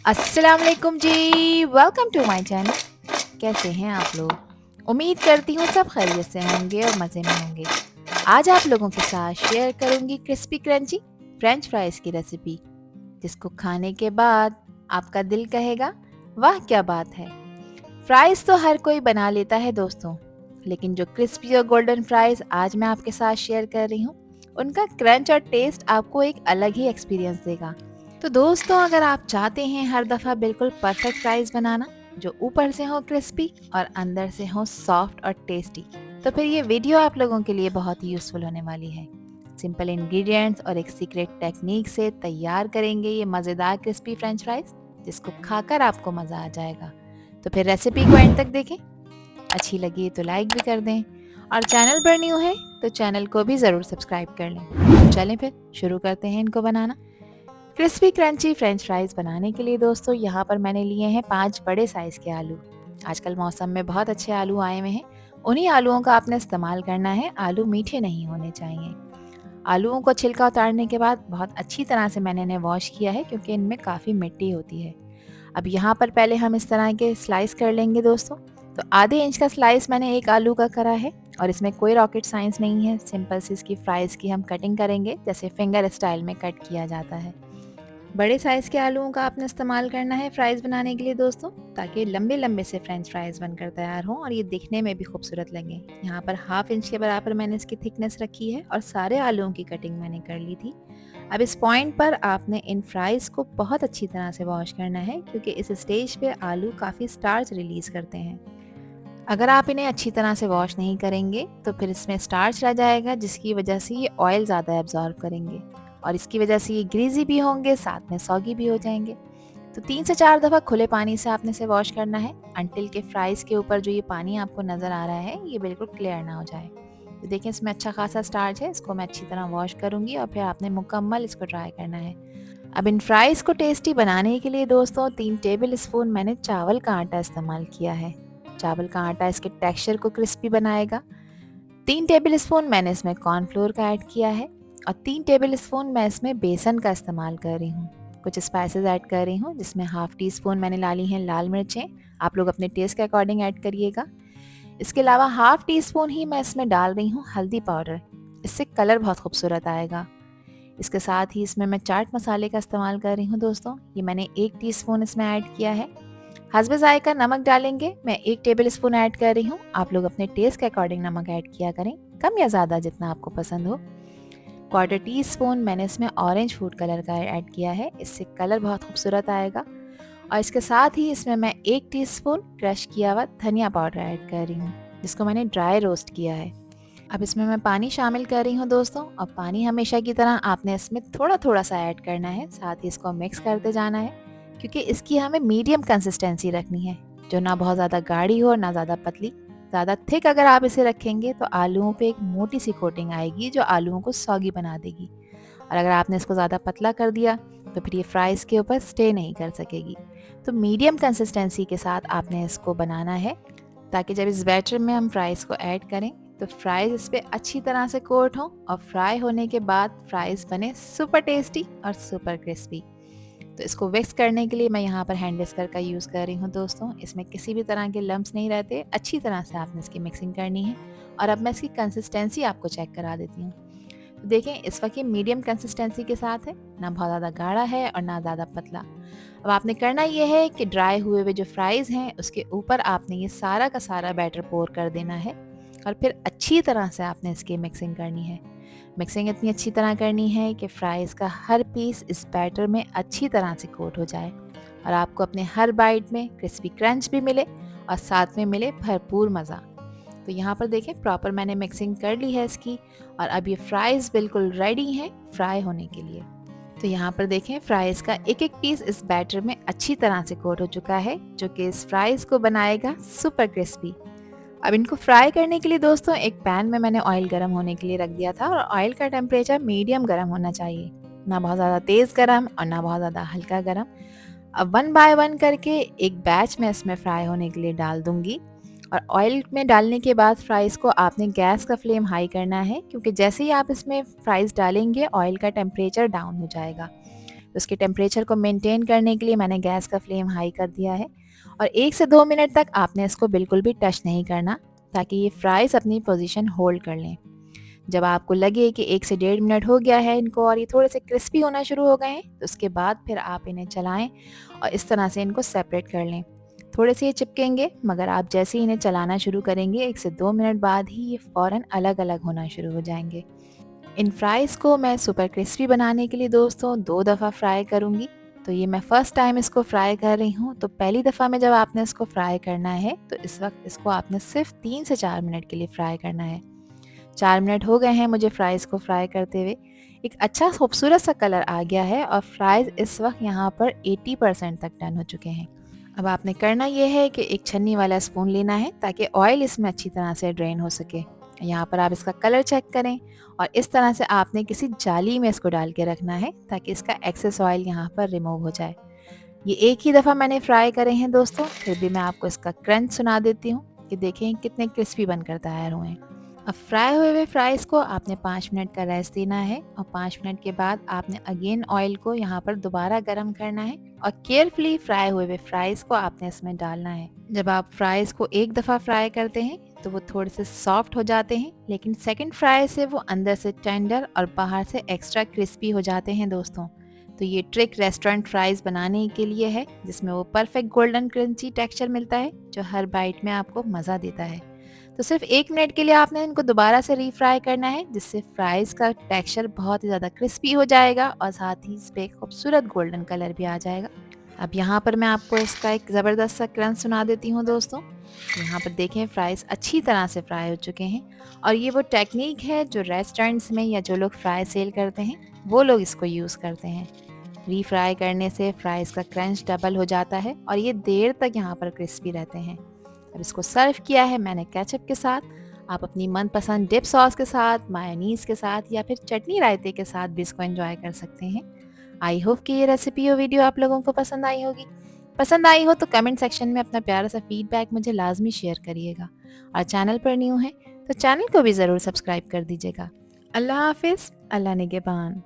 अस्सलाम वालेकुम जी। Welcome to my channel. कैसे हैं आप लोग? उम्मीद करती हूँ सब खैरियत से होंगे और मज़े में होंगे। आज आप लोगों के साथ शेयर करूंगी क्रिस्पी क्रंची फ्रेंच फ्राइज की रेसिपी, जिसको खाने के बाद आपका दिल कहेगा वाह क्या बात है। फ्राइज तो हर कोई बना लेता है दोस्तों, लेकिन जो क्रिस्पी और गोल्डन फ्राइज आज मैं आपके साथ शेयर कर रही हूँ, उनका क्रंच और टेस्ट आपको एक अलग ही एक्सपीरियंस देगा। तो दोस्तों, अगर आप चाहते हैं हर दफ़ा बिल्कुल परफेक्ट फ्राइज बनाना, जो ऊपर से हो क्रिस्पी और अंदर से हो सॉफ्ट और टेस्टी, तो फिर ये वीडियो आप लोगों के लिए बहुत ही यूज़फुल होने वाली है। सिंपल इंग्रेडिएंट्स और एक सीक्रेट टेक्निक से तैयार करेंगे ये मज़ेदार क्रिस्पी फ्रेंच फ्राइज, जिसको खाकर आपको मज़ा आ जाएगा। तो फिर रेसिपी को एंड तक देखें। अच्छी लगी तो लाइक भी कर दें, और चैनल पर न्यू है तो चैनल को भी ज़रूर सब्सक्राइब कर लें। चलें फिर शुरू करते हैं इनको बनाना। क्रिस्पी क्रंची फ्रेंच फ्राइज बनाने के लिए दोस्तों, यहाँ पर मैंने लिए हैं 5 बड़े साइज़ के आलू। आजकल मौसम में बहुत अच्छे आलू आए हुए हैं, उन्हीं आलूओं का आपने इस्तेमाल करना है। आलू मीठे नहीं होने चाहिए। आलूओं को छिलका उतारने के बाद बहुत अच्छी तरह से मैंने इन्हें वॉश किया है, क्योंकि इनमें काफ़ी मिट्टी होती है। अब यहाँ पर पहले हम इस तरह के स्लाइस कर लेंगे दोस्तों। तो आधे इंच का स्लाइस मैंने एक आलू का करा है, और इसमें कोई रॉकेट साइंस नहीं है। सिंपल सी इसकी फ्राइज़ की हम कटिंग करेंगे, जैसे फिंगर स्टाइल में कट किया जाता है। बड़े साइज़ के आलूओं का आपने इस्तेमाल करना है फ्राइज़ बनाने के लिए दोस्तों, ताकि लंबे लंबे से फ्रेंच फ्राइज़ बनकर तैयार हों और ये दिखने में भी खूबसूरत लगें। यहाँ पर हाफ इंच के बराबर मैंने इसकी थिकनेस रखी है, और सारे आलूओं की कटिंग मैंने कर ली थी। अब इस पॉइंट पर आपने इन फ्राइज़ को बहुत अच्छी तरह से वॉश करना है, क्योंकि इस स्टेज पे आलू काफ़ी स्टार्च रिलीज़ करते हैं। अगर आप इन्हें अच्छी तरह से वॉश नहीं करेंगे तो फिर इसमें स्टार्च रह जाएगा, जिसकी वजह से ये ऑयल ज़्यादा एब्जॉर्ब करेंगे, और इसकी वजह से ये ग्रीजी भी होंगे, साथ में सॉगी भी हो जाएंगे। तो 3 से 4 दफ़ा खुले पानी से आपने इसे वॉश करना है, अंटिल के फ्राइज़ के ऊपर जो ये पानी आपको नज़र आ रहा है ये बिल्कुल क्लियर ना हो जाए। तो देखिए, इसमें अच्छा खासा स्टार्च है, इसको मैं अच्छी तरह वॉश करूँगी और फिर आपने मुकम्मल इसको ड्राई करना है। अब इन फ्राइज़ को टेस्टी बनाने के लिए दोस्तों 3 टेबल स्पून मैंने चावल का आटा इस्तेमाल किया है। चावल का आटा इसके टेक्सचर को क्रिस्पी बनाएगा। 3 टेबल स्पून मैंने इसमें कॉर्नफ्लोर का ऐड किया है, और 3 टेबल स्पून मैं इसमें बेसन का इस्तेमाल कर रही हूँ। कुछ स्पाइसेस ऐड कर रही हूँ, जिसमें हाफ टी स्पून मैंने डाली हैं लाल मिर्चें। आप लोग अपने टेस्ट के अकॉर्डिंग ऐड करिएगा। इसके अलावा हाफ टी स्पून ही मैं इसमें डाल रही हूँ हल्दी पाउडर, इससे कलर बहुत खूबसूरत आएगा। इसके साथ ही इसमें मैं चाट मसाले का इस्तेमाल कर रही हूँ दोस्तों। ये मैंने 1 टीस्पून इसमें ऐड किया है। हस्बे ज़ायक़ा नमक डालेंगे, मैं 1 टेबल स्पून ऐड कर रही हूँ। आप लोग अपने टेस्ट के अकॉर्डिंग नमक ऐड किया करें, कम या ज़्यादा जितना आपको पसंद हो। क्वार्टर टी स्पून मैंने इसमें ऑरेंज फूड कलर का ऐड किया है, इससे कलर बहुत खूबसूरत आएगा। और इसके साथ ही इसमें मैं 1 टीस्पून क्रश किया हुआ धनिया पाउडर ऐड कर रही हूँ, जिसको मैंने ड्राई रोस्ट किया है। अब इसमें मैं पानी शामिल कर रही हूँ दोस्तों, और पानी हमेशा की तरह आपने इसमें थोड़ा थोड़ा सा ऐड करना है, साथ ही इसको मिक्स करते जाना है, क्योंकि इसकी हमें मीडियम कंसिस्टेंसी रखनी है, जो ना बहुत ज़्यादा गाढ़ी हो ना ज़्यादा पतली। ज़्यादा थिक अगर आप इसे रखेंगे तो आलूओं पे एक मोटी सी कोटिंग आएगी, जो आलूओं को सॉगी बना देगी, और अगर आपने इसको ज़्यादा पतला कर दिया तो फिर ये फ्राइज़ के ऊपर स्टे नहीं कर सकेगी। तो मीडियम कंसिस्टेंसी के साथ आपने इसको बनाना है, ताकि जब इस बैटर में हम फ्राइज़ को ऐड करें तो फ्राइज़ इस पर अच्छी तरह से कोट हों, और फ्राई होने के बाद फ्राइज़ बने सुपर टेस्टी और सुपर क्रिस्पी। तो इसको विक्स करने के लिए मैं यहाँ पर हैंड विस्कर का यूज़ कर रही हूँ दोस्तों। इसमें किसी भी तरह के लम्प्स नहीं रहते, अच्छी तरह से आपने इसकी मिक्सिंग करनी है। और अब मैं इसकी कंसिस्टेंसी आपको चेक करा देती हूँ। तो देखें, इस वक्त ये मीडियम कंसिस्टेंसी के साथ है, ना बहुत ज़्यादा गाढ़ा है और ना ज़्यादा पतला। अब आपने करना ये है कि ड्राई हुए हुए जो फ्राइज़ हैं उसके ऊपर आपने ये सारा का सारा बैटर पोर कर देना है, और फिर अच्छी तरह से आपने इसकी मिक्सिंग करनी है। मिक्सिंग इतनी अच्छी तरह करनी है कि फ्राइज़ का हर पीस इस बैटर में अच्छी तरह से कोट हो जाए, और आपको अपने हर बाइट में क्रिस्पी क्रंच भी मिले और साथ में मिले भरपूर मज़ा। तो यहाँ पर देखें, प्रॉपर मैंने मिक्सिंग कर ली है इसकी, और अब ये फ्राइज़ बिल्कुल रेडी हैं फ्राई होने के लिए। तो यहाँ पर देखें, फ्राइज़ का एक एक पीस इस बैटर में अच्छी तरह से कोट हो चुका है, जो कि इस फ्राइज़ को बनाएगा सुपर क्रिस्पी। अब इनको फ्राई करने के लिए दोस्तों एक पैन में मैंने ऑयल गर्म होने के लिए रख दिया था, और ऑयल का टेम्परेचर मीडियम गर्म होना चाहिए, ना बहुत ज़्यादा तेज़ गर्म और ना बहुत ज़्यादा हल्का गर्म। अब 1 बाय 1 करके एक बैच में इसमें फ्राई होने के लिए डाल दूंगी, और ऑयल में डालने के बाद फ्राइज़ को आपने गैस का फ्लेम हाई करना है, क्योंकि जैसे ही आप इसमें फ्राइज़ डालेंगे ऑयल का टेम्परेचर डाउन हो जाएगा। तो उसके टेम्परेचर को मेंटेन करने के लिए मैंने गैस का फ्लेम हाई कर दिया है और 1 से 2 मिनट तक आपने इसको बिल्कुल भी टच नहीं करना, ताकि ये फ्राइज़ अपनी पोजीशन होल्ड कर लें। जब आपको लगे कि 1 से 1.5 मिनट हो गया है इनको और ये थोड़े से क्रिस्पी होना शुरू हो गए हैं, तो उसके बाद फिर आप इन्हें चलाएं और इस तरह से इनको सेपरेट कर लें। थोड़े से ये चिपकेंगे, मगर आप जैसे ही इन्हें चलाना शुरू करेंगे 1 से 2 मिनट बाद ही ये फ़ौरन अलग-अलग होना शुरू हो जाएंगे। इन फ्राइज़ को मैं सुपर क्रिस्पी बनाने के लिए दोस्तों 2 दफ़ा फ्राई करूँगी। तो ये मैं फ़र्स्ट टाइम इसको फ्राई कर रही हूँ। तो पहली दफ़ा में जब आपने इसको फ्राई करना है, तो इस वक्त इसको आपने सिर्फ 3 से 4 मिनट के लिए फ्राई करना है। 4 मिनट हो गए हैं मुझे फ्राइज़ को फ्राई करते हुए। एक अच्छा खूबसूरत सा कलर आ गया है और फ्राइज़ इस वक्त यहाँ पर 80% तक डन हो चुके हैं। अब आपने करना ये है कि एक छन्नी वाला स्पून लेना है, ताकि ऑयल इसमें अच्छी तरह से ड्रेन हो सके। यहाँ पर आप इसका कलर चेक करें और इस तरह से आपने किसी जाली में इसको डाल के रखना है, ताकि इसका एक्सेस ऑयल यहाँ पर रिमूव हो जाए। ये एक ही दफ़ा मैंने फ्राई करे हैं दोस्तों, फिर भी मैं आपको इसका क्रंच सुना देती हूँ कि देखें कितने क्रिस्पी बनकर तैयार हुए हैं। अब फ्राई हुए फ्राइज़ को आपने 5 मिनट का रेस्ट देना है और 5 मिनट के बाद आपने अगेन ऑयल को यहाँ पर दोबारा गर्म करना है और केयरफुली फ्राई हुए फ्राइज़ को आपने इसमें डालना है। जब आप फ्राइज़ को एक दफ़ा फ्राई करते हैं तो वो थोड़े से सॉफ्ट हो जाते हैं, लेकिन सेकंड फ्राई से वो अंदर से टेंडर और बाहर से एक्स्ट्रा क्रिस्पी हो जाते हैं दोस्तों। तो ये ट्रिक रेस्टोरेंट फ्राइज़ बनाने के लिए है, जिसमें वो परफेक्ट गोल्डन क्रंची टेक्सचर मिलता है जो हर बाइट में आपको मज़ा देता है। तो सिर्फ 1 मिनट के लिए आपने इनको दोबारा से रीफ्राई करना है, जिससे फ्राइज़ का टेक्सचर बहुत ही ज़्यादा क्रिस्पी हो जाएगा और साथ ही इस पे खूबसूरत गोल्डन कलर भी आ जाएगा। अब यहाँ पर मैं आपको इसका एक ज़बरदस्त सा क्रंच सुना देती हूँ दोस्तों। यहाँ पर देखें फ्राइज़ अच्छी तरह से फ्राई हो चुके हैं और ये वो टेक्निक है जो रेस्टोरेंट्स में या जो लोग फ्राई सेल करते हैं वो लोग इसको यूज़ करते हैं। रीफ्राई करने से फ्राइज़ का क्रंच डबल हो जाता है और ये देर तक यहाँ पर क्रिस्पी रहते हैं। अब इसको सर्व किया है मैंने केचप के साथ। आप अपनी मनपसंद डिप सॉस के साथ, मायोनीज़ के साथ या फिर चटनी रायते के साथ भी इसको एंजॉय कर सकते हैं। आई होप कि ये रेसिपी और वीडियो आप लोगों को पसंद आई होगी। पसंद आई हो तो कमेंट सेक्शन में अपना प्यारा सा फीडबैक मुझे लाजमी शेयर करिएगा और चैनल पर न्यू है तो चैनल को भी ज़रूर सब्सक्राइब कर दीजिएगा। अल्लाह हाफिज़, अल्लाह निगहबान।